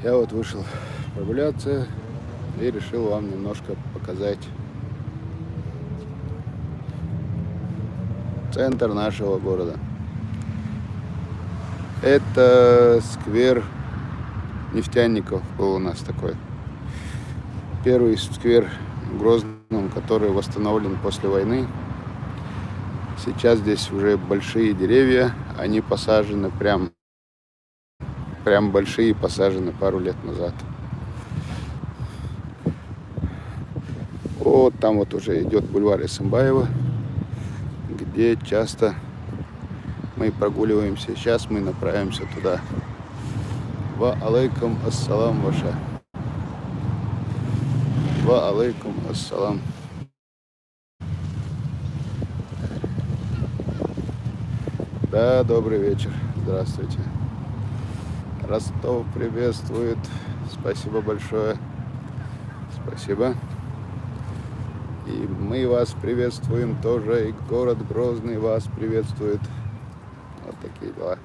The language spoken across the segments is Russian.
Я вот вышел прогуляться и решил вам немножко показать центр нашего города. Это сквер нефтяников был у нас такой. Первый сквер в Грозном, который восстановлен после войны. Сейчас здесь уже большие деревья, они посажены прям большие, посажены пару лет назад. Вот там вот уже идет бульвар Эсамбаева, где часто мы прогуливаемся. Сейчас мы направимся туда. Ва алейкум ассалам ваша. Ва алейкум ассалам. Да, добрый вечер. Здравствуйте. Ростов приветствует. Спасибо большое. Спасибо. И мы вас приветствуем тоже. И город Грозный вас приветствует. Вот такие дела.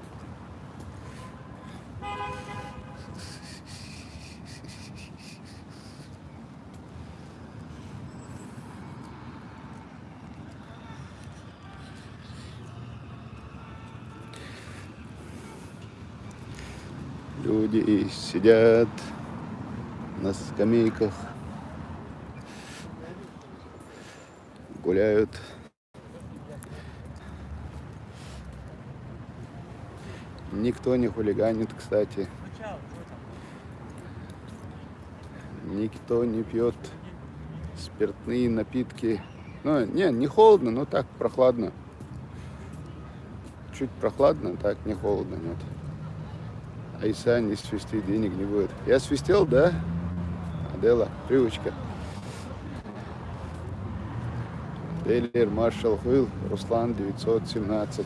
Люди сидят на скамейках, гуляют. Никто не хулиганит, кстати. Никто не пьет спиртные напитки. Ну, не холодно, но так прохладно. Чуть прохладно, так не холодно, нет. Айса не свисти, денег не будет. Я свистел, да? Адела, привычка. Дейлер, маршал Хуил, Руслан 917.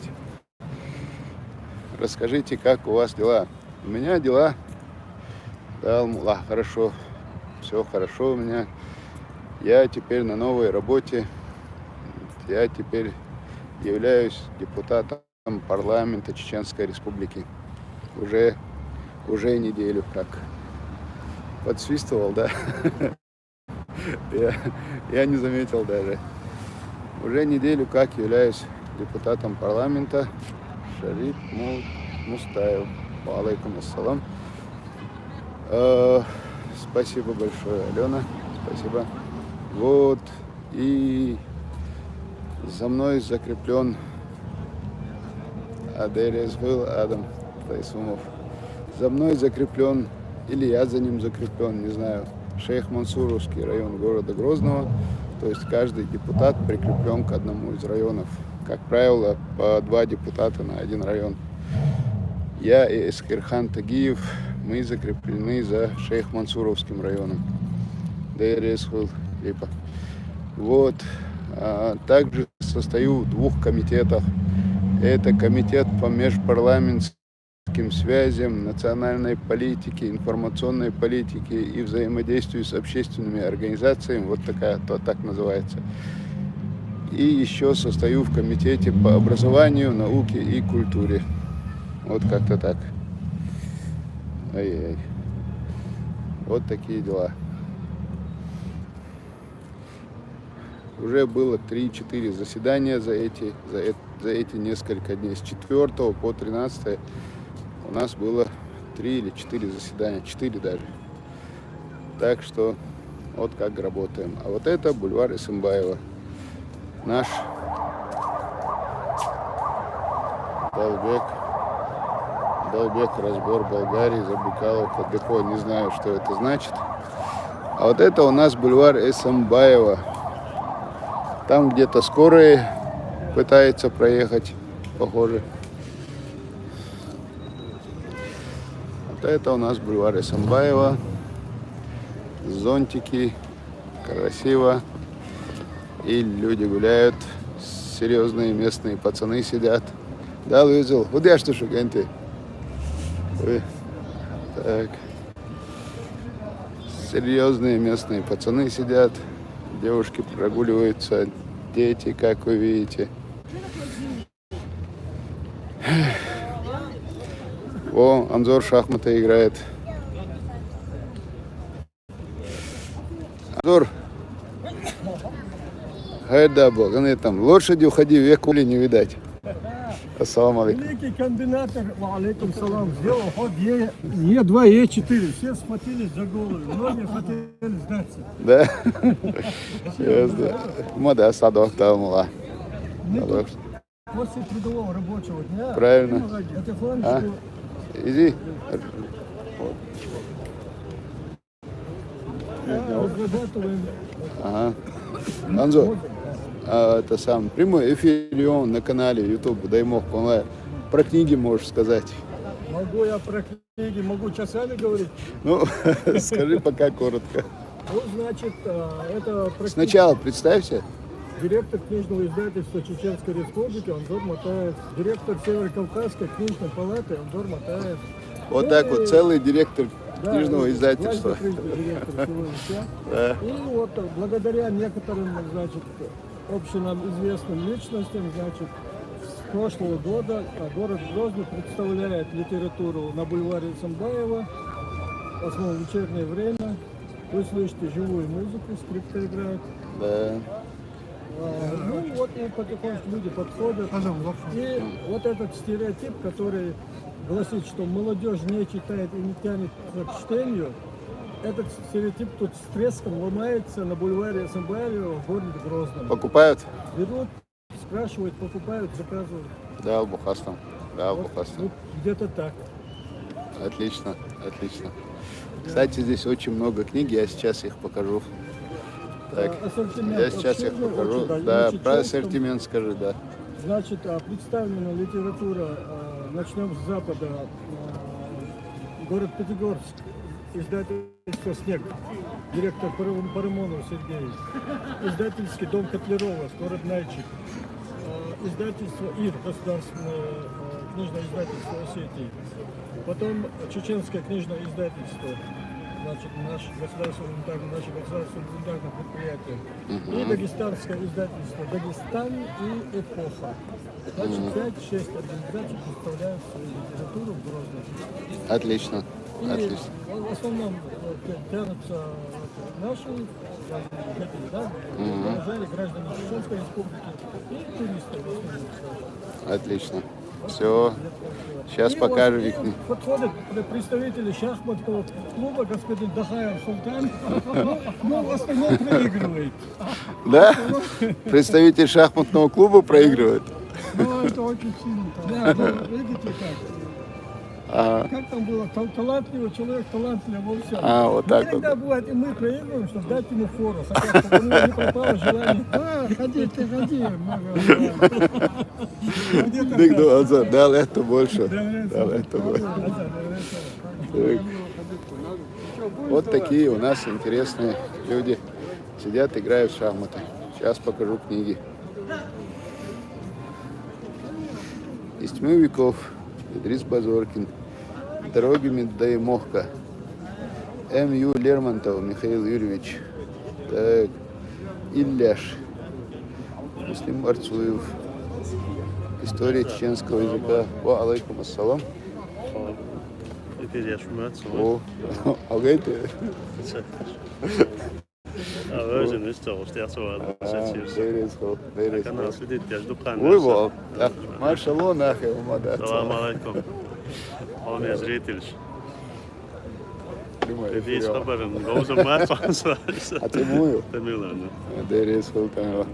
Расскажите, как у вас дела? У меня дела, да, Аллах, хорошо. Все хорошо у меня. Я теперь на новой работе. Я теперь являюсь депутатом парламента Чеченской Республики. Уже неделю как. Подсвистывал, да? Я не заметил даже. Уже неделю как являюсь депутатом парламента. Шариф Мустаев. Алейкум ассалам. Спасибо большое, Алена. Спасибо. Вот. И за мной закреплен Адерезгул Адам Тайсумов. За мной закреплен, или я за ним закреплен, не знаю, Шейх Мансуровский район города Грозного. То есть каждый депутат прикреплен к одному из районов. Как правило, по 2 депутата на один район. Я и Эскерхан Тагиев, мы закреплены за Шейх Мансуровским районом. Дейресхул Липа. Вот. Также состою в 2 комитетах. Это комитет по межпарламентским связям, национальной политике, информационной политике и взаимодействию с общественными организациями. Вот такая, то так называется. И еще состою в комитете по образованию, науке и культуре. Вот как-то так. Ай-яй. Вот такие дела. Уже было 3-4 заседания за эти несколько дней. С 4 по 13 у нас было 3 или 4 заседания. 4 даже. Так что вот как работаем. А вот это бульвар Эсамбаева. Наш Далбек, разбор Болгарии, Забыкаловка, депо. Не знаю, что это значит. А вот это у нас бульвар Эсамбаева. Там где-то скорые пытается проехать, похоже. Вот это у нас бульвар Эсамбаева. Зонтики, красиво. И люди гуляют. Серьезные местные пацаны сидят. Да, Луизел, вот я что шуканты. Так. Серьезные местные пацаны сидят. Девушки прогуливаются, дети, как вы видите. О, Анзор шахматы играет. Зор. Гайда был. Они там лошади уходи, век ули не видать. Ассаламу алейкум. Великий комбинатор, алейкум салам, сделал ход Е2, Е4. Все схватились за голову. Многие хотели сдаться. Да? Ясно. Мода садок там была. Мы тут после трудового рабочего дня Правильно. потихонечку Иди. разрабатываем. Ага. Анзо, это сам прямой эфир или он на канале YouTube Даймох онлайн. Про книги можешь сказать. Могу я про книги, могу часами говорить. Ну, скажи пока коротко. Ну, значит, это практически Сначала представься. директор книжного издательства Чеченской Республики Анзор Матаев, директор Северо-Кавказской книжной палаты Анзор Матаев. Вот так вот целый директор Да, книжного издательства. директор всего еще. Да. И вот благодаря некоторым, значит, общим нам известным личностям, значит, с прошлого года город Грозный представляет литературу на бульваре Самбаева, в основном в вечернее время. Вы слышите живую музыку, скрипка играет. Да. Ну вот и потихоньку люди подходят. И вот этот стереотип, который гласит, что молодежь не читает и не тянет к чтению, этот стереотип тут с треском ломается на бульваре Самбаева в городе Грозном. Покупают? Берут, спрашивают, покупают, заказывают. Да, Албухастом. Да, Албухастом. Вот где-то так. Отлично, отлично. Кстати, здесь очень много книг, я сейчас их покажу. Так, Ассортимент я сейчас их обширный, покажу. очень, Да, на про чеченском. ассортимент скажи, да. Значит, представлена литература, начнем с запада, город Пятигорск, издательство «Снег», директор Парамонов Сергей, издательский дом Котлярова, город Нальчик, издательство ИР, государственное книжное издательство Осетии, потом чеченское книжное издательство, значит, наше государственное предприятие, и дагестанское издательство «Дагестан» и «Эпоха». Значит, 5-6 организаций представляют свою литературу в Грозном. Отлично, И отлично. в основном тянутся наши жители, да, граждане Чеченской Республики и туристы в основном. Отлично. Все, сейчас И покажу вот, их. и подходят представители шахматного клуба, господин Дахаев Султан, но в основном проигрывает. Да? Представитель шахматного клуба проигрывает? Ну, это очень сильно. Да, ну, видите как. Ага. Как там было? Талантливый человек, талантлив во всем. Вот так вот. Иногда бывает, и мы проигрываем, чтобы дать ему фору, хотя чтобы у него не пропало желание. Ходи, ты ходи. Дик, ну, Азар, дал это больше. Дал это больше. Так. Вот такие у нас интересные люди. Сидят, играют в шахматы. Сейчас покажу книги. Из тьмы веков. Идрис Базоркин. Дорогами Даймохка. М.Ю. Лермонтов Михаил Юрьевич. Так. Ильяш. Муслим Марцуев. История чеченского языка. Ва алейкум ассалам. О, алгайте. Özün üstü oluştu, yası vardı. Seçiyorsun. Kanal sütü ihtiyaç dukkan. Ой, вау. Машаллах, нахуй, умада. Салам алейкум. Он зритель. Dediğiniz haberin, Gozun var fansı. Атримую. Demiyorlardı. Дерес Хултанова.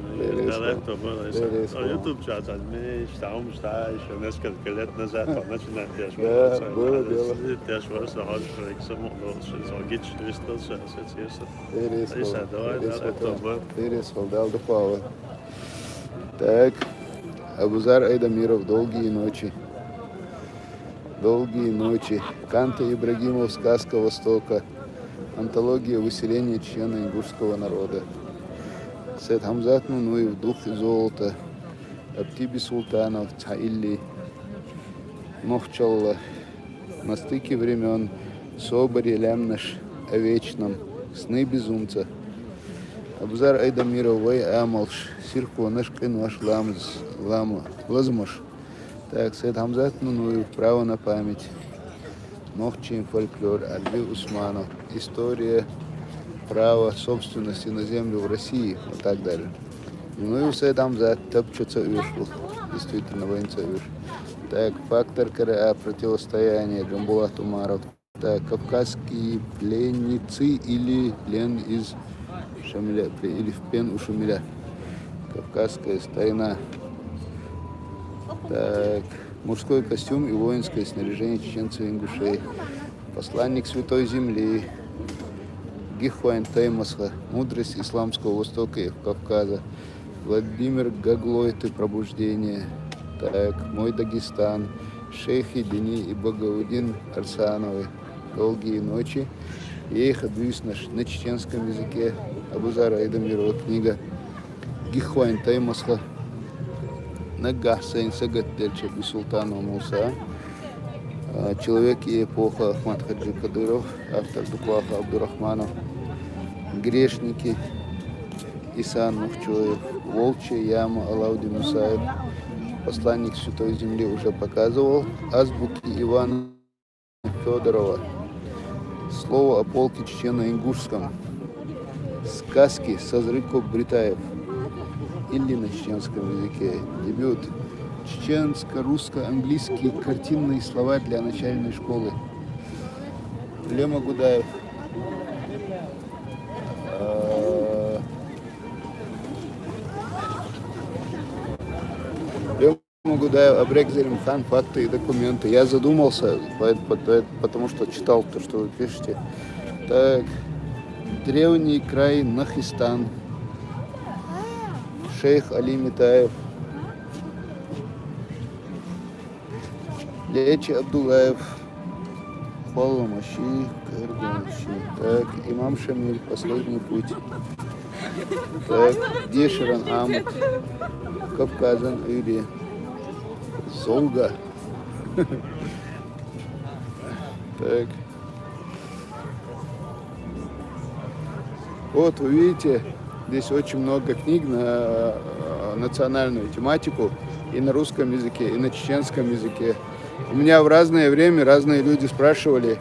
Talento, böyle. YouTube çağırmış, tamammış daha işte neskel keletne zaten начинает ihtiyaç var. было дело. İhtiyaç varsa hadi şöyle mutlu olsun. Sonra geç istiyorsa seçiyorsun. Neyse, давай, talento. Дерес Хулдал Духова. Так. Абузар Айдамиров. Долгие ночи. Долгие ночи. Канта Ибрагимов. Сказка Востока. Антология выселения чечено-ингушского народа. Сет Хамзат Нунуев. Дух и золото. Аптиби Султанов. Цаилли. Мохчалла. На стыке времен. Соборе Лямнаш. О вечном. Сны безумца. Абзар Айдамиров. Вай Амалш. Сирку Нашкин ваш Лазмаш. Так, Сет Хамзат Нунуев. Право на память. Мохчин фольклор. Альби Усманов. История право собственности на землю в России и так далее. Ну и все там за топчутся вышел, действительно воинца вышел. Так, фактор КРА, противостояние Джамбулат Умаров. Так, кавказские пленницы или плен из Шамиля, или в плен у Шамиля. Кавказская старина. Так, мужской костюм и воинское снаряжение чеченцев и ингушей. Посланник Святой Земли. Гихуайн Таймасха. Мудрость Исламского Востока и Кавказа. Владимир Гаглойты. Пробуждение. Так, мой Дагестан. Шейхи Дени и Багаудин Арсановы. Долгие ночи. Я их отвез на чеченском языке. Абузара Айдамирова книга. Гихуайн Таймасха. Нагах Сайн Сагат Дельча Бисултанова Муса. Человек и эпоха Ахмад Хаджи Кадыров. Автор Дуклаха Абдурахманов. Грешники. Исан Мухчоев. Волчья яма Алаудин Мусаев. Посланник Святой Земли уже показывал. Азбуки Ивана Федорова. Слово о полке чечено-ингушском. Сказки Сазрыков Бритаев. Или на чеченском языке. Дебют. Чеченско-русско-английский картинный словарь для начальной школы. Лема Гудаев. Лема Гудаев, Абрек Залимхан, факты и документы. Я задумался, потому что читал то, что вы пишете. Так, древний край Нахистан. Шейх Али Митаев. Лечи Абдулаев. Холомаши, Карганши. Так, имам Шамиль, последний путь. Так, Деширан Амут. Кавказан Ири. Золга. Так. Вот вы видите, здесь очень много книг на национальную тематику и на русском языке, и на чеченском языке. У меня в разное время разные люди спрашивали,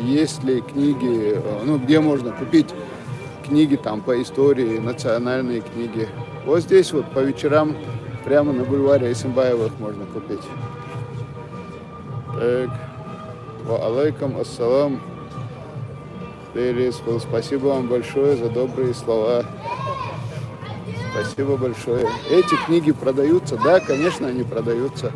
есть ли книги, ну, где можно купить книги там по истории, национальные книги. Вот здесь вот по вечерам прямо на бульваре Исимбаева их можно купить. Так. Ва алейкум ассалам. Спасибо вам большое за добрые слова. Спасибо большое. Эти книги продаются? Да, конечно, они продаются.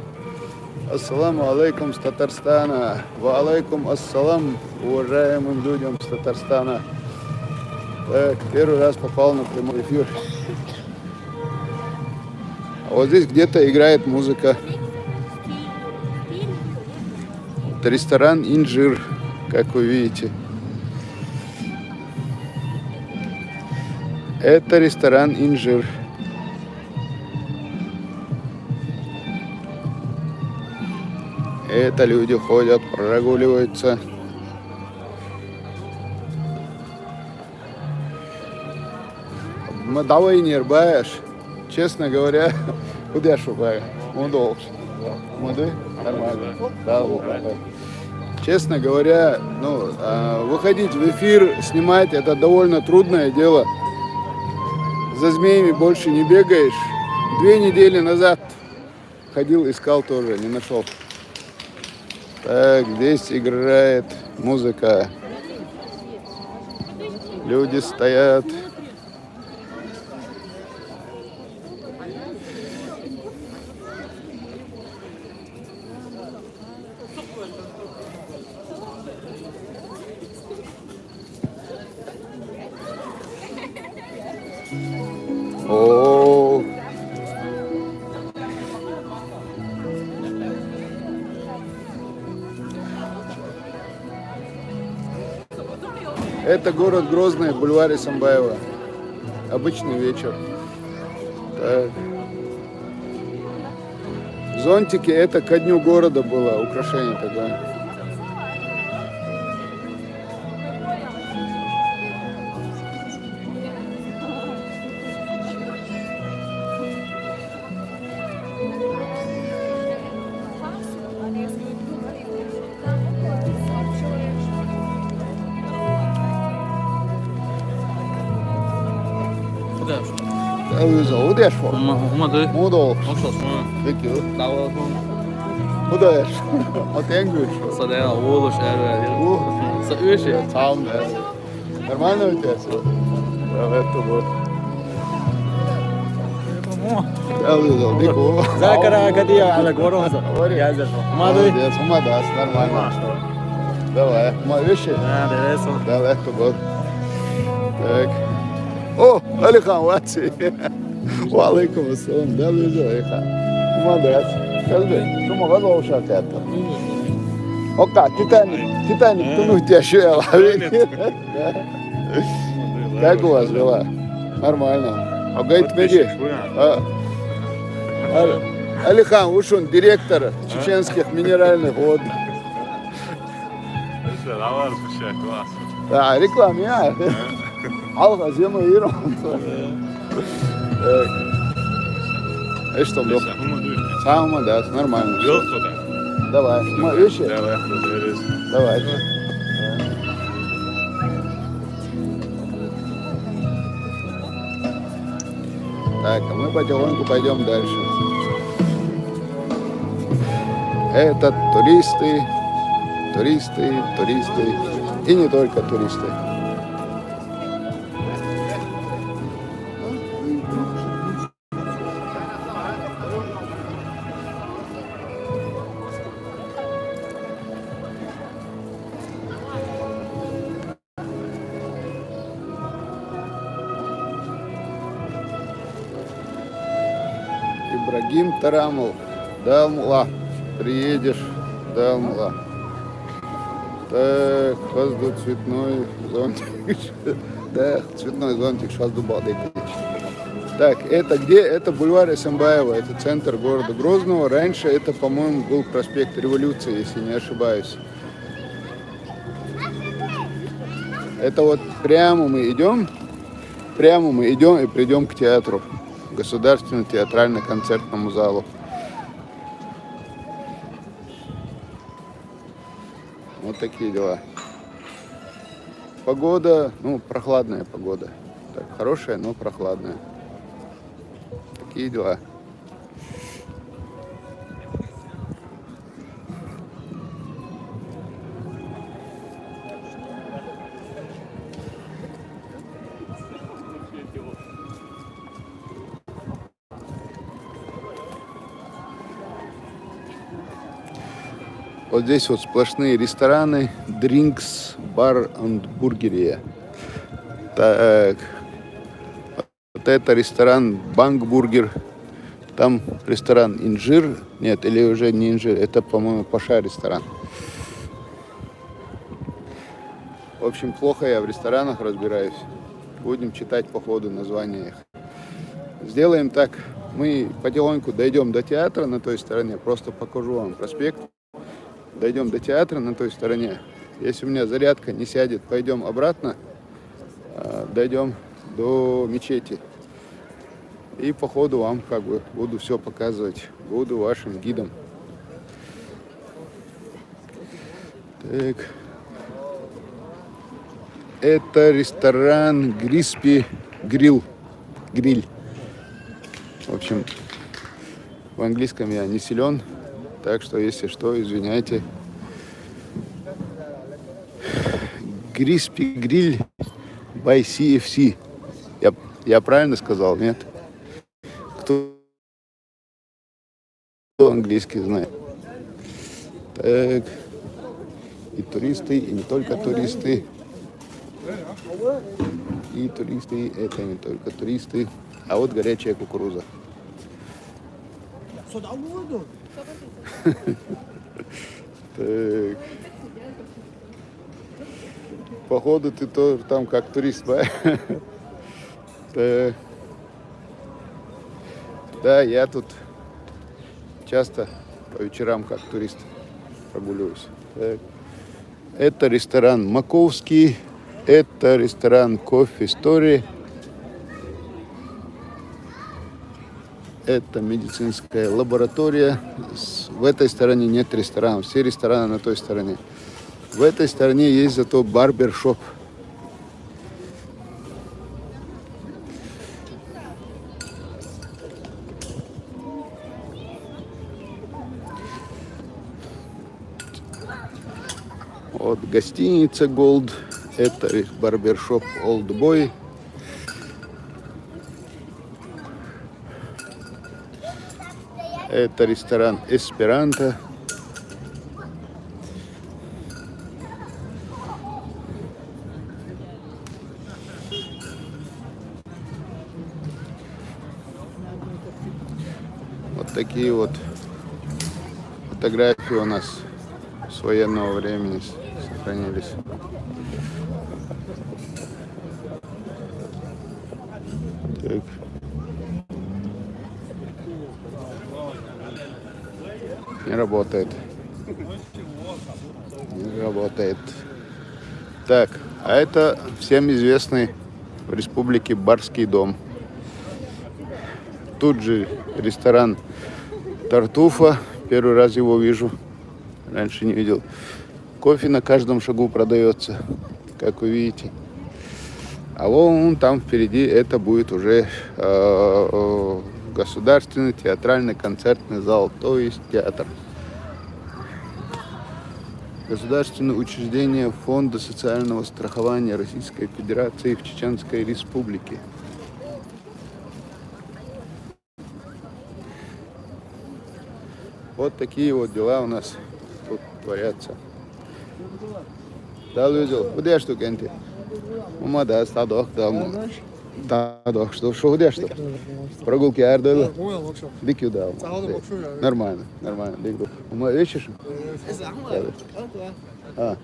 Ассаламу алейкум с Татарстана. Ва алейкум ассалам уважаемым людям с Татарстана. Так, первый раз попал на прямой эфир. А вот здесь где-то играет музыка. Это ресторан «Инжир», как вы видите. Это ресторан «Инжир». Это люди ходят, прогуливаются. Давай не рбаешь. Честно говоря, куда шукаю? Мудол. Муды? Нормально. Да, честно говоря, выходить в эфир, снимать, это довольно трудное дело. За змеями больше не бегаешь. 2 недели назад ходил, искал тоже, не нашел. Так, здесь играет музыка. Люди стоят. О, это город Грозный, бульвар Исимбаева. Обычный вечер. Так. Зонтики, это ко дню города было украшение такое. Udef. Udešfo. Uma döy. Mudo. Oxos. Peki. Dava. Udeš. Отенгуешь. Sadaya oğluş erver. Sa öşe. Там, да. Нормально у тебя все? Давай, это вот. Дико. ذاكرة قدية على قوروزة. Молодец, молодец, нормально. Давай, вещи. Давай, это вот. Так. О, Алихан, ватси. Валейкум ассалам. Да, вижу, Алихан. Молодец. Скажи, что могла заушать это? Ока, Титаник, тонуть тебя еще я ловил. Как у вас дела? Нормально. А говорит, меди. Алихан Ушун, директор чеченских минеральных вод. Да, реклама, я. Алга, зима, Ирон. И что, был? Самое, да, нормально. Давай, вещи? Давай. Так, а мы потихоньку пойдем дальше. Это туристы, и не только туристы. Ибрагим Тарамов, Далмула, приедешь, Далмула. Так, хазду цветной зонтик. Да, цветной зонтик, шазду балдетич. Так, это где? Это бульвар Эсамбаева, это центр города Грозного. Раньше это, по-моему, был проспект Революции, если не ошибаюсь. Это вот прямо мы идем и придем к театру. Государственному театрально-концертному залу. Вот такие дела. Погода, прохладная погода. Так, хорошая, но прохладная. Такие дела. Вот здесь вот сплошные рестораны, drinks, бар and бургерия. Так, вот это ресторан Банк-бургер, там ресторан Инжир, нет, или уже не Инжир, это, по-моему, Паша ресторан. В общем, плохо я в ресторанах разбираюсь. Будем читать по ходу названия их. Сделаем так, мы потихоньку дойдем до театра на той стороне, просто покажу вам проспект. Дойдем до театра на той стороне. Если у меня зарядка не сядет, пойдем обратно, дойдем до мечети. И по ходу вам буду все показывать, буду вашим гидом. Так. Это ресторан Гриспи Гриль. В общем, в английском я не силен. Так что, если что, извиняйте. Гриспи Гриль by CFC. Я правильно сказал, нет? Кто английский знает? Так. И туристы, и не только туристы. И туристы, это не только туристы. А вот горячая кукуруза. Так. Походу ты тоже там как турист, да? Так. Да, я тут часто по вечерам как турист прогуливаюсь. Так. Это ресторан Маковский, это ресторан Coffee Story. Это медицинская лаборатория. В этой стороне нет ресторанов. Все рестораны на той стороне. В этой стороне есть зато барбершоп. Вот гостиница Gold. Это барбершоп Old Boy. Это ресторан Эсперанто. Вот такие вот фотографии у нас с военного времени сохранились. Так. Не работает. Не работает. Так, а это всем известный в республике Барский дом. Тут же ресторан Тартуфа. Первый раз его вижу. Раньше не видел. Кофе на каждом шагу продается, как вы видите. А вон там впереди это будет уже государственный театральный концертный зал, то есть театр. Государственное учреждение Фонда социального страхования Российской Федерации в Чеченской Республике. Вот такие вот дела у нас тут творятся. Да, видел? Где что, Кенти? Мама, да, стадох, да. Стадох, что где что? Прогулки ардой. Дикью дал. Нормально, нормально. Дикью. Мама, видишь? А.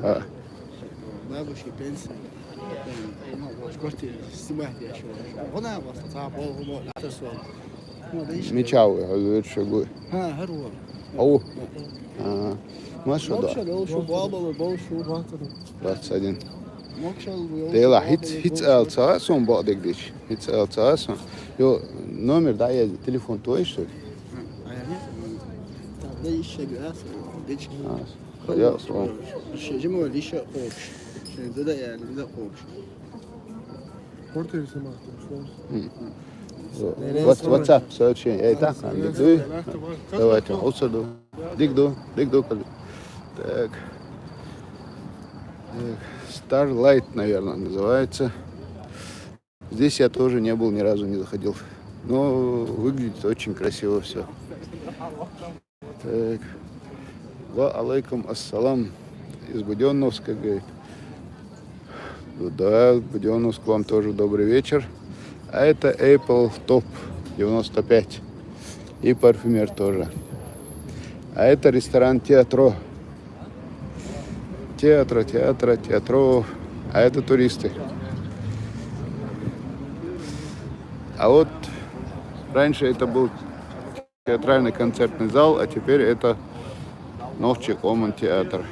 А. Мечау, говорит, что гуй. Ау. ما شو ده؟ 21. Dela hiç alsa son bağdak diş. Hiç alsa son. Yo номер да я телефон твой что ли? Я сам. WhatsApp сообщение. Эй, так, давайте, усаду. Дигду. Так. Starlight, наверное, называется. Здесь я тоже не был, ни разу не заходил. Но выглядит очень красиво все. Так. Ва алейкум ассалам. Из Буденновска, говорит. Да, Буденновск, вам тоже добрый вечер. А это Apple Top 95. И парфюмер тоже. А это ресторан Театро. Театро. А это туристы. А вот раньше это был театральный концертный зал, а теперь это Новчий Коман театр.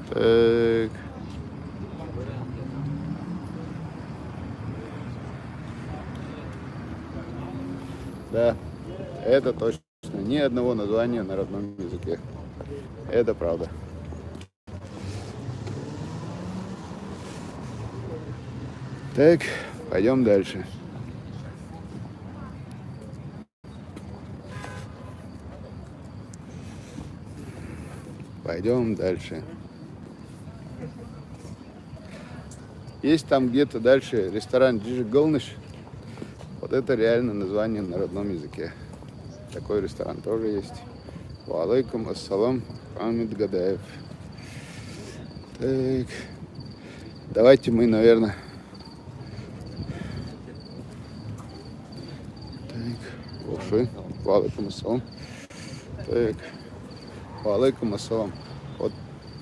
Так. Да, это точно. Ни одного названия на родном языке. Это правда. Так, пойдем дальше. Пойдем дальше. Есть там где-то дальше ресторан Джижигалныш. Вот это реально название на родном языке. Такой ресторан тоже есть. Ва алейкум ассалам, Хамид Гадаев. Так. Давайте мы, наверное... Так. Уши. Ва алейкум ассалам. Так. Ва алейкум ассалам. Вот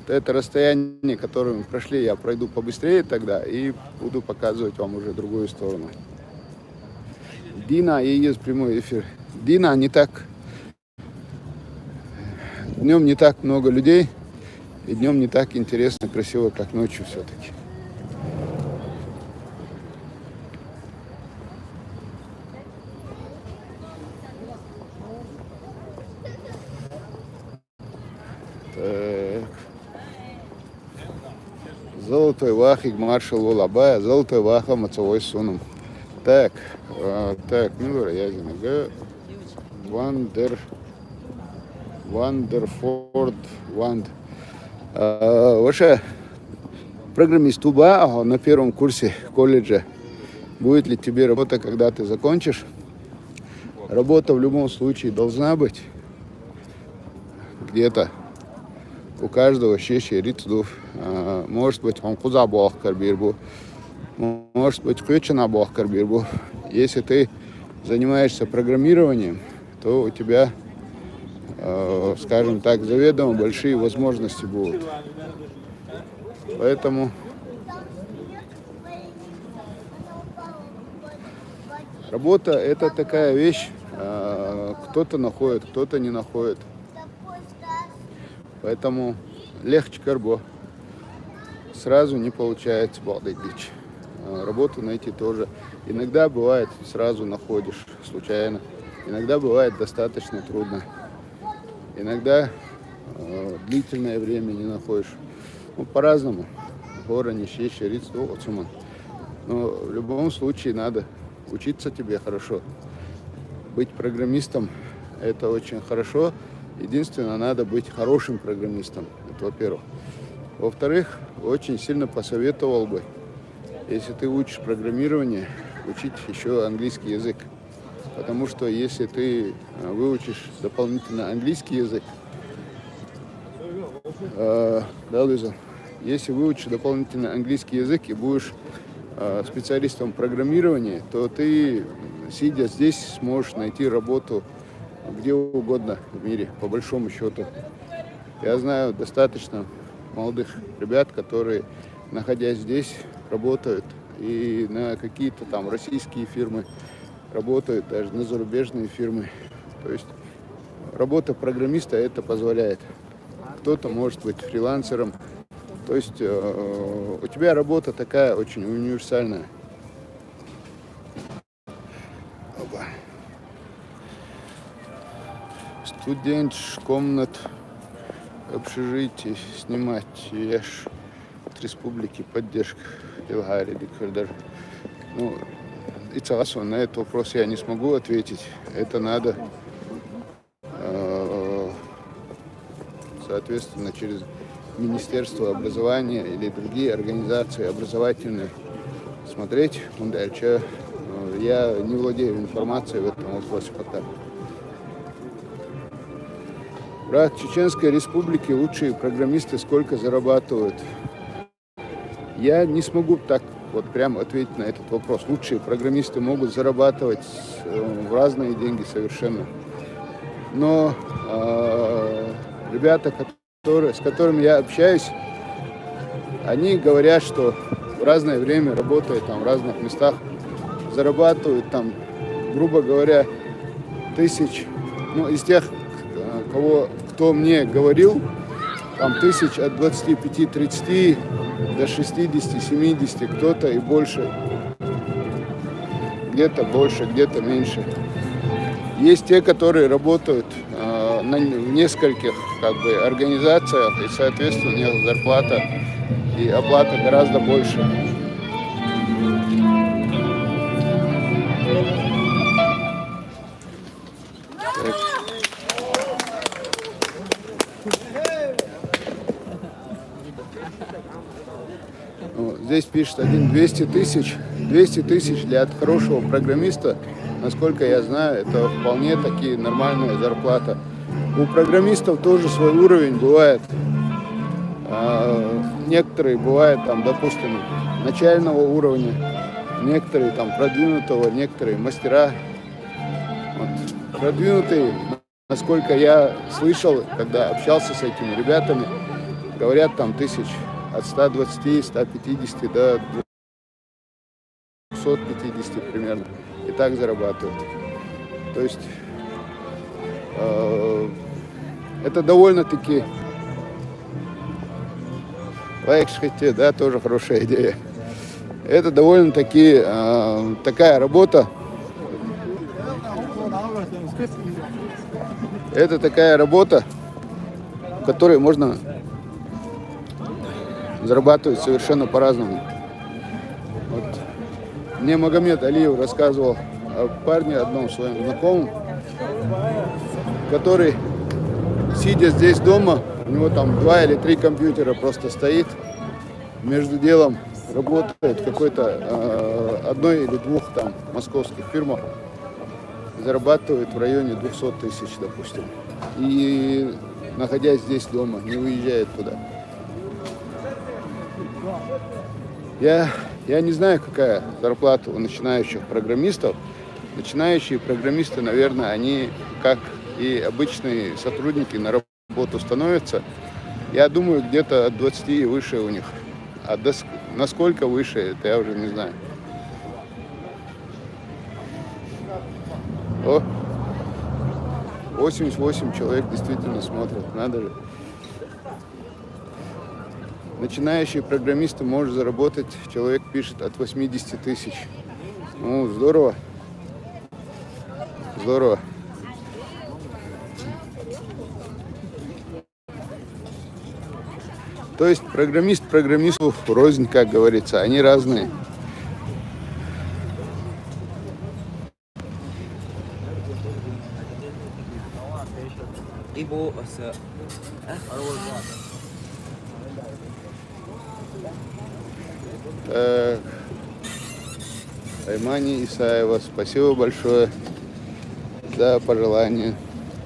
это расстояние, которое мы прошли, я пройду побыстрее тогда и буду показывать вам уже другую сторону. Дина, и есть прямой эфир. Дина не так. Днем не так много людей, и днем не так интересно, красиво, как ночью все-таки. Так. Золотой вахик маршал Улабая, золотой ваха мацовой суном. Так, так, ну, я Вандерфорд Ванд. Ваша программист УБА на первом курсе колледжа. Будет ли тебе работа, когда ты закончишь? Работа в любом случае должна быть. Где-то у каждого шесть рицдов. Может быть, он куда бахкар бирбу. Может быть, включена бахкар бирбу. Если ты занимаешься программированием, то у тебя, скажем так, заведомо большие возможности будут. Поэтому работа — это такая вещь, кто-то находит, кто-то не находит. Поэтому легче карбо. Сразу не получается балдыгич. Работу найти тоже. Иногда бывает, сразу находишь случайно. Иногда бывает достаточно трудно. Иногда длительное время не находишь. Ну, по-разному. Гора, нищий, шериц, оцуман. Но в любом случае надо учиться тебе хорошо. Быть программистом — это очень хорошо. Единственное, надо быть хорошим программистом. Это во-первых. Во-вторых, очень сильно посоветовал бы, если ты учишь программирование, учить еще английский язык. Потому что если ты выучишь дополнительно английский язык, если выучишь дополнительно английский язык и будешь специалистом программирования, то ты, сидя здесь, сможешь найти работу где угодно в мире, по большому счету. Я знаю достаточно молодых ребят, которые, находясь здесь, работают и на какие-то там российские фирмы, работают даже на зарубежные фирмы. То есть работа программиста это позволяет. Кто-то может быть фрилансером. То есть у тебя работа такая очень универсальная. Опа. Студент, комнат, общежитие снимать. Я ж от республики поддержка Илгари Дикхальдар. Ну, и целостно на этот вопрос я не смогу ответить. Это надо, соответственно, через Министерство образования или другие организации образовательные смотреть. Дальше я не владею информацией в этом вопросе пока. Брат, Чеченской Республики лучшие программисты сколько зарабатывают? Я не смогу так вот прямо ответить на этот вопрос. Лучшие программисты могут зарабатывать в разные деньги совершенно. Но ребята, с которыми я общаюсь, они говорят, что в разное время, работая там в разных местах, зарабатывают там, грубо говоря, тысяч, ну, из тех, кто мне говорил, там тысяч от 25-30 до 60-70, кто-то и больше, где-то меньше. Есть те, которые работают в нескольких организациях, и, соответственно, у них зарплата и оплата гораздо больше. Здесь пишет 200 тысяч. 200 тысяч для хорошего программиста, насколько я знаю, это вполне таки нормальная зарплата. У программистов тоже свой уровень бывает. Некоторые бывают там, допустим, начального уровня, некоторые там продвинутого, некоторые мастера. Вот. Продвинутые, насколько я слышал, когда общался с этими ребятами, говорят там тысяч от 120-150 до 250 примерно. И так зарабатывают. То есть это довольно-таки да, тоже хорошая идея. Это довольно-таки такая работа. Это такая работа, в которой можно зарабатывать совершенно по-разному. Вот. Мне Магомед Алиев рассказывал о парне, одном своем знакомом, который, сидя здесь дома, у него там 2 или 3 компьютера просто стоит, между делом работает в какой-то одной или 2 там московских фирмах, зарабатывает в районе 200 тысяч, допустим. И находясь здесь дома, не уезжает туда. Я не знаю, какая зарплата у начинающих программистов. Начинающие программисты, наверное, они, как и обычные сотрудники, на работу становятся. Я думаю, где-то от 20 и выше у них. А насколько выше, это я уже не знаю. О, 88 человек действительно смотрят, надо же. Начинающие программисты может заработать, человек пишет, от 80 тысяч. Ну, здорово. Здорово. То есть программист программисту рознь, как говорится, они разные. Так. Аймани Исаева, спасибо большое за пожелание.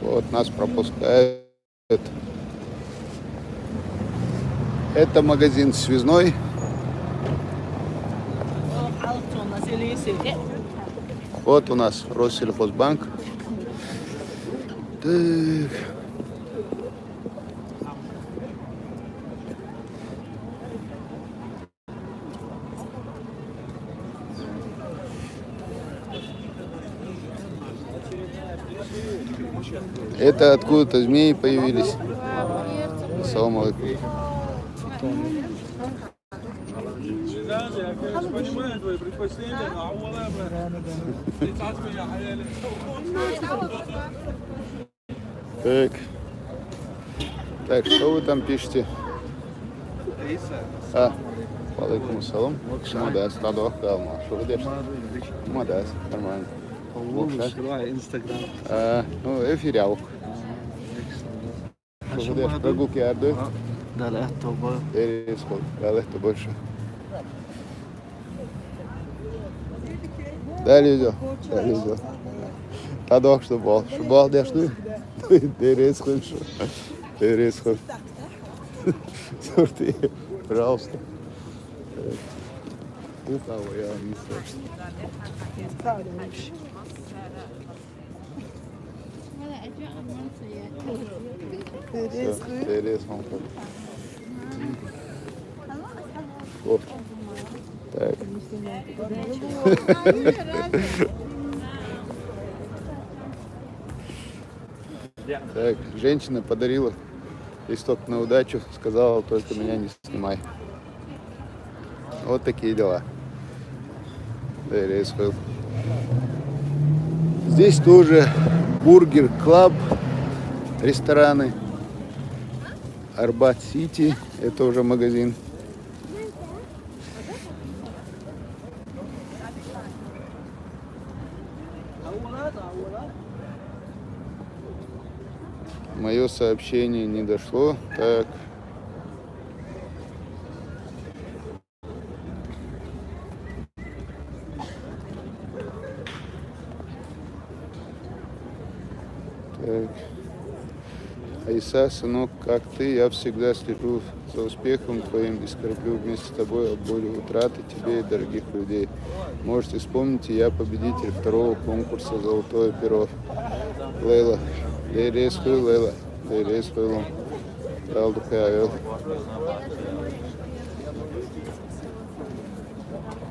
Вот нас пропускают. Это магазин связной. Вот у нас Россельхозбанк. Так. Это откуда-то змеи появились. Ассаламу алейкум. Так, что вы там пишете? Алейкум ассалам. Мадас, надо калма. Что вы делаете? Мадас, нормально. Instagram. Ну, эфирял. Что вы делаете? Прогулки арды? Да, тобой. Это больше. Дали видео. Тадок, что был. Что был, да что? Дерез хорошо. Дерез хорошо. Сорти, пожалуйста. У кого я не слышу. Дерез хорошо. О, так. Так, женщина подарила листок на удачу, сказала, только меня не снимай. Вот такие дела. Здесь тоже Бургер Клаб, рестораны. Арбат Сити, это уже магазин. Мое сообщение не дошло. Так. Так. Айса, сынок, как ты? Я всегда слежу за успехом твоим и скорблю вместе с тобой от боли утраты тебе и дорогих людей. Можете вспомнить, я победитель 2-го конкурса «Золотое перо». Лейла. Лейрес хуй, Лейла. Лейрес хуй. Далдухайо.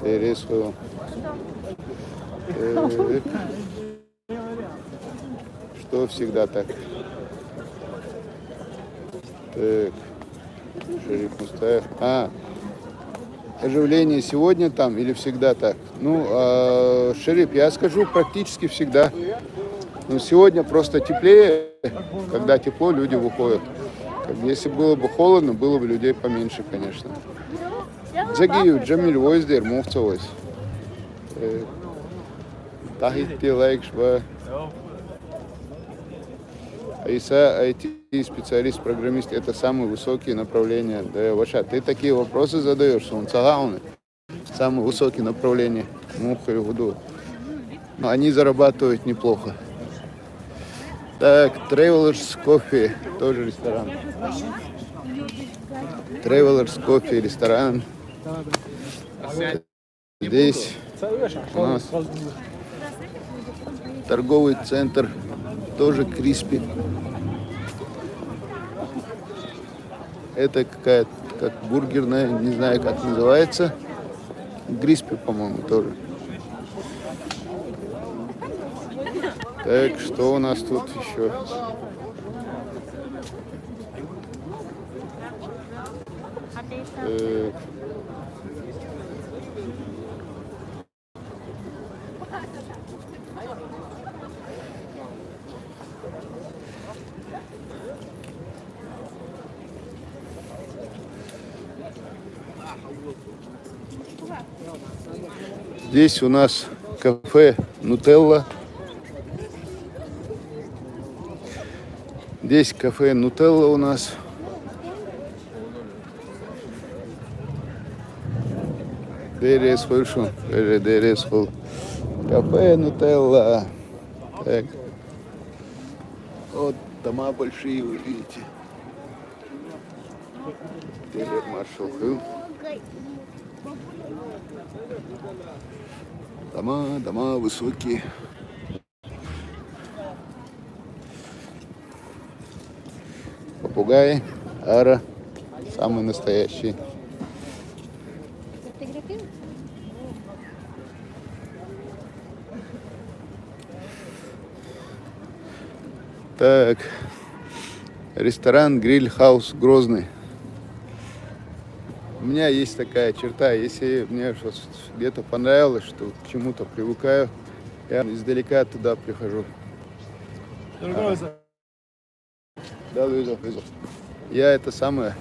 Лейрес хуй. Что всегда так? Так. Шериф Мустаев. Оживление сегодня там или всегда так? Ну, Шериф, я скажу, практически всегда. Но сегодня просто теплее. Когда тепло, люди выходят. Если было бы холодно, было бы людей поменьше, конечно. Загию, Джамиль Войздер, Муфцовойс. Тахити, Лайкшба. Иса IT-специалист, программист, это самые высокие направления. Да, Ваша, ты такие вопросы задаешь, он цагауны. Самые высокие направления. Муха и Гуду. Но они зарабатывают неплохо. Так, Travelers Coffee, тоже ресторан. Travelers Coffee, ресторан. Здесь у нас торговый центр, тоже Криспи. Это какая-то как бургерная, не знаю, как называется. Криспи, по-моему, тоже. Так, что у нас тут еще? Здесь у нас кафе Нутелла. Здесь кафе Нутелла у нас. Дерес Фуршун. Дерес Фул. Кафе Нутелла. Так. Вот дома большие, вы видите. Телер Маршал Хилл. Дома высокие. Попугаи, ара, самый настоящий. Так, ресторан Гриль Хаус Грозный. У меня есть такая черта, если мне что-то где-то понравилось, что к чему-то привыкаю, я издалека туда прихожу. Да, видел. Я это самое,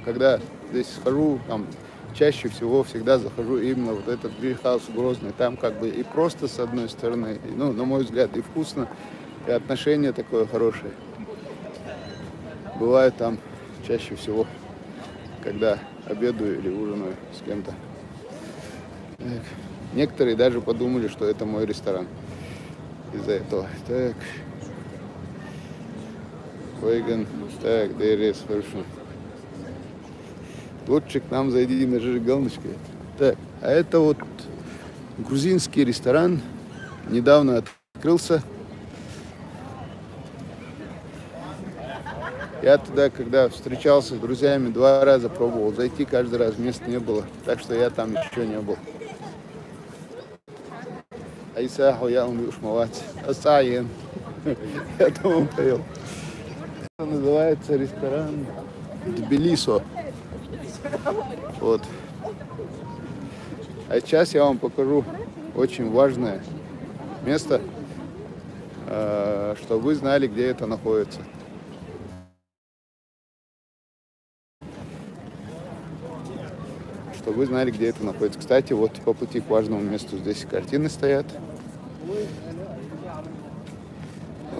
когда здесь схожу, там чаще всего всегда захожу именно вот этот Гриль-хаус Грозный. Там как бы и просто с одной стороны, ну, на мой взгляд, и вкусно, и отношение такое хорошее. Бывает там чаще всего, когда обедаю или ужинаю с кем-то. Некоторые даже подумали, что это мой ресторан из-за этого. Так. Вейган. Так, there хорошо. Лучше к нам зайди на зажигалочку. Так, а это вот грузинский ресторан. Недавно открылся. Я туда, когда встречался с друзьями, 2 раза пробовал зайти, каждый раз места не было. Так что я там еще не был. Айсаху я умею шмалать. Асаен. Я там поел. Это называется ресторан Тбилисо. Вот. А сейчас я вам покажу очень важное место, чтобы вы знали, где это находится. Чтобы вы знали, где это находится. Кстати, вот по пути к важному месту здесь картины стоят.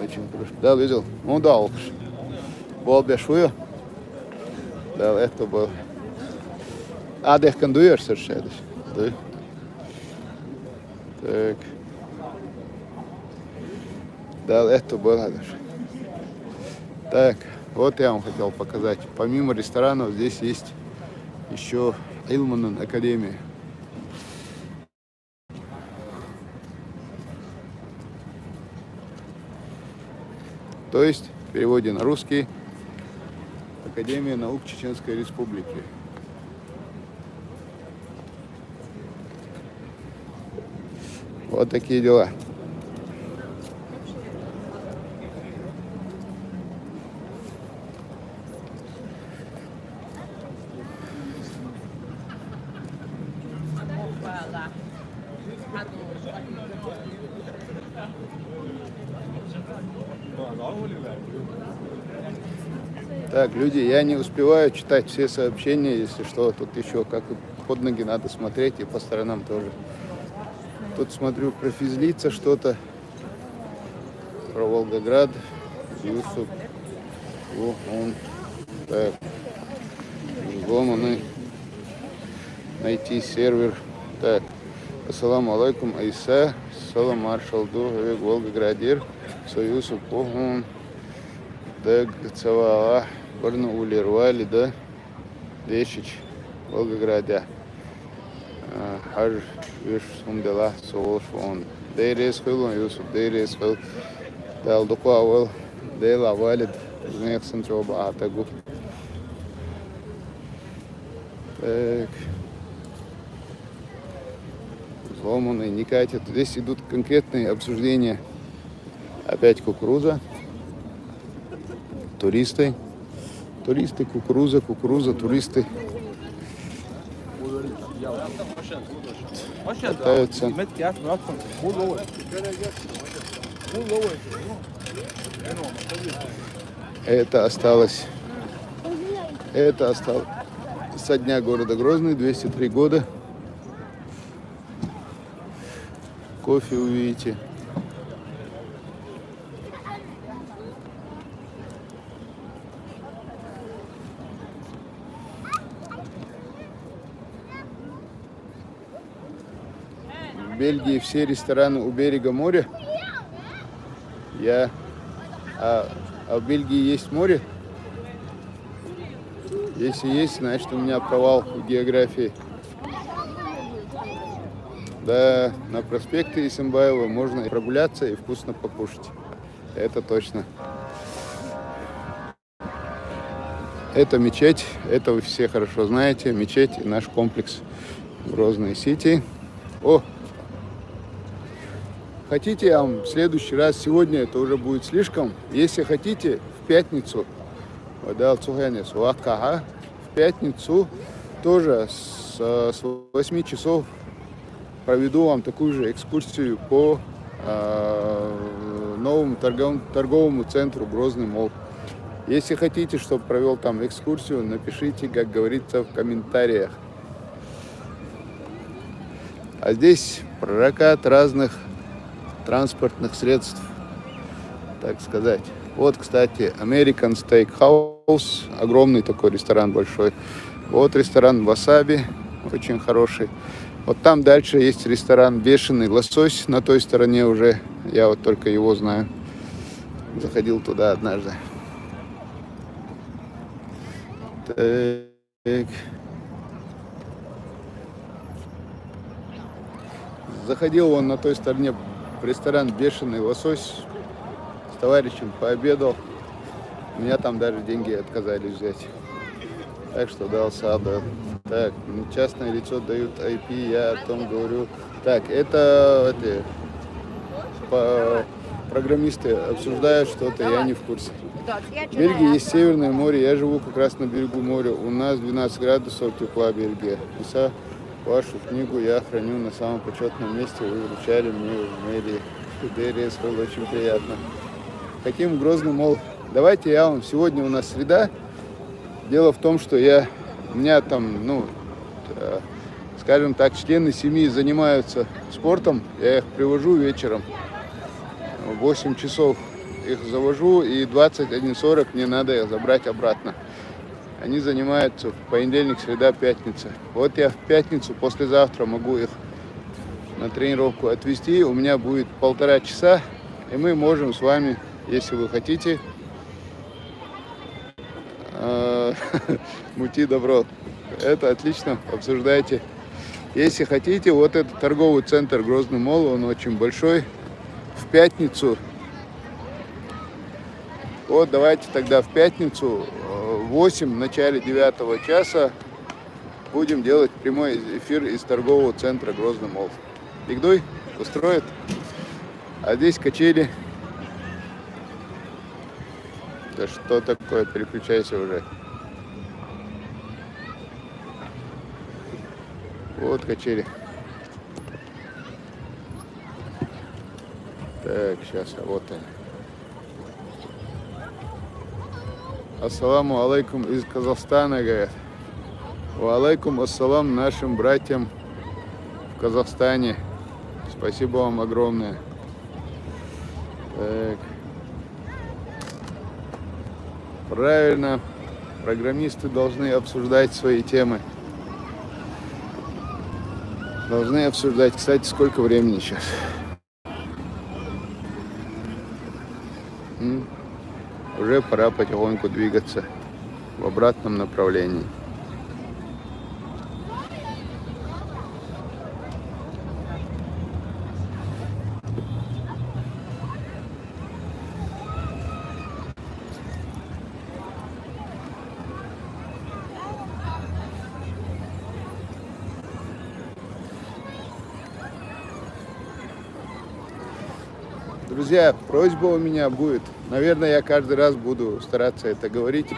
Очень хорошо. Да, видел? Ну да, олкш. Бол бешую. Да, это был. А, да, кондуешь совершенно. Да. Так. Да, это было. Так, вот я вам хотел показать. Помимо ресторанов здесь есть еще Илманн Академия. То есть, в переводе на русский, Академия наук Чеченской Республики. Вот такие дела. Так, люди, я не успеваю читать все сообщения, если что, тут еще как под ноги надо смотреть и по сторонам тоже. Тут смотрю про физлица что-то, про Волгоград, Юсуп. Он. Так. Взломанный. Найти сервер. Так. Ассаламу алейкум, Айса. Салам маршалду. Волгоградир. Союзу похун. Так. Цавала. Барну улервали, да? Дешич. Волгоградя. Хар виш сумдела соолш он. Дейрес хил, Юсуп. Дейрес хил. Дал докуавал. Дейла валид. Знехсан чоба атагу. Так. Взломанный, не катит. Здесь идут конкретные обсуждения. Опять кукуруза. Туристы. Туристы, кукуруза, туристы. Катаются. Это осталось со дня города Грозный, 203 года. Кофе увидите. В Бельгии все рестораны у берега моря. А в Бельгии есть море? Если есть, значит у меня провал в географии. Да, на проспекте Исимбаева можно и прогуляться, и вкусно покушать. Это точно. Это мечеть, это вы все хорошо знаете. Мечеть и наш комплекс Грозный Сити. О! Хотите, я вам в следующий раз, сегодня это уже будет слишком. Если хотите, в пятницу, в пятницу тоже с 8 часов проведу вам такую же экскурсию по новому торговому центру Грозный Молл. Если хотите, чтобы провел там экскурсию, напишите, как говорится, в комментариях. А здесь прокат разных транспортных средств, так сказать. Вот, кстати, American Steakhouse, огромный такой ресторан большой. Вот ресторан Wasabi, очень хороший. Вот там дальше есть ресторан Бешеный Лосось, на той стороне уже, я вот только его знаю. Заходил туда однажды. Так. Заходил он на той стороне в ресторан Бешеный Лосось, с товарищем пообедал. Меня там даже деньги отказались взять. Так что дал саду. Так, частное лицо дают IP, я о том говорю. Так, это программисты обсуждают что-то, я не в курсе. В Бельгии есть Северное море, я живу как раз на берегу моря. У нас 12 градусов тепла Бельгия. Иса, вашу книгу я храню на самом почетном месте. Вы вручали мне в мэрии. Дерес, было очень приятно. Хотим Грозный Молл. Давайте я вам, сегодня у нас среда. Дело в том, что у меня там, скажем так, члены семьи занимаются спортом. Я их привожу вечером. В 8 часов их завожу, и 21:40 мне надо их забрать обратно. Они занимаются в понедельник, среда, пятница. Вот я в пятницу, послезавтра могу их на тренировку отвезти. У меня будет 1,5 часа, и мы можем с вами, если вы хотите, мути добро. Это отлично, обсуждайте. Если хотите, вот этот торговый центр Грозный Молл, он очень большой. В пятницу, вот давайте тогда в пятницу в 8, в начале 9 часа будем делать прямой эфир из торгового центра Грозный Молл. Игдуй устроит. А здесь качели. Да что такое? Переключайся уже. Вот качели. Так, сейчас, вот они. Ассаламу алейкум из Казахстана, говорят. Ва алейкум ассалам нашим братьям в Казахстане. Спасибо вам огромное. Так. Правильно, программисты должны обсуждать свои темы. Должны обсуждать. Кстати, сколько времени сейчас? Уже пора потихоньку двигаться в обратном направлении. Друзья, просьба у меня будет. Наверное, я каждый раз буду стараться это говорить.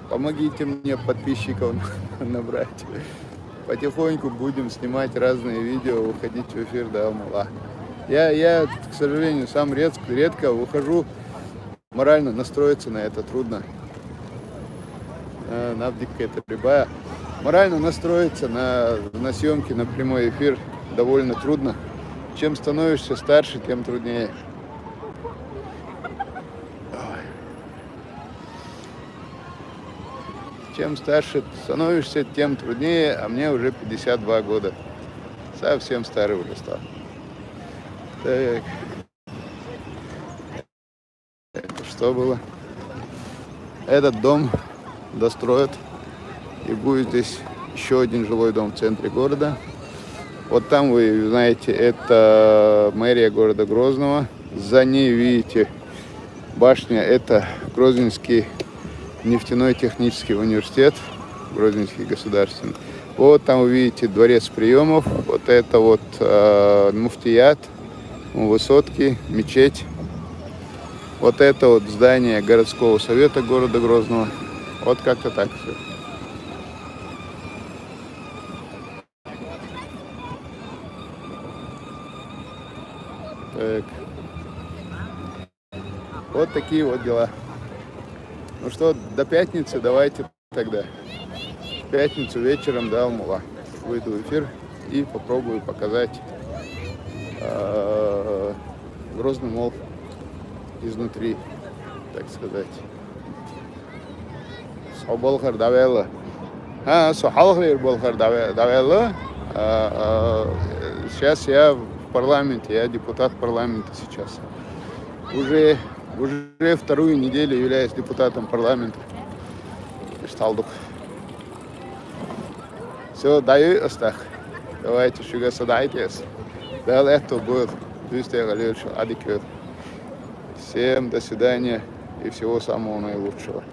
Помогите мне подписчиков набрать. Потихоньку будем снимать разные видео, выходить в эфир до Алмала. Я, к сожалению, сам редко выхожу. Морально настроиться на это трудно. Навдика это прибая. Морально настроиться на съемки, на прямой эфир довольно трудно. Чем становишься старше, тем труднее. Чем старше становишься, тем труднее, а мне уже 52 года. Совсем старый уже стал. Так. Это что было? Этот дом достроят, и будет здесь еще один жилой дом в центре города. Вот там, вы знаете, это мэрия города Грозного. За ней, видите, башня, это Грозненский нефтяной технический университет, Грозненский государственный. Вот там вы видите дворец приемов, вот это вот муфтият, высотки, мечеть. Вот это вот здание городского совета города Грозного. Вот как-то так все. Так. Вот такие вот дела. Ну что, до пятницы давайте тогда. В пятницу вечером до Алмала выйду в эфир и попробую показать Грозный мол изнутри, так сказать. Саубалхар давелла. Сухалхар болхар давелла. Сейчас я в парламенте, я депутат парламента сейчас. Уже вторую неделю являюсь депутатом парламента. Шталдук. Все, даю остах. Давайте шуга садайтесь. Да, это будет. Всем до свидания и всего самого наилучшего.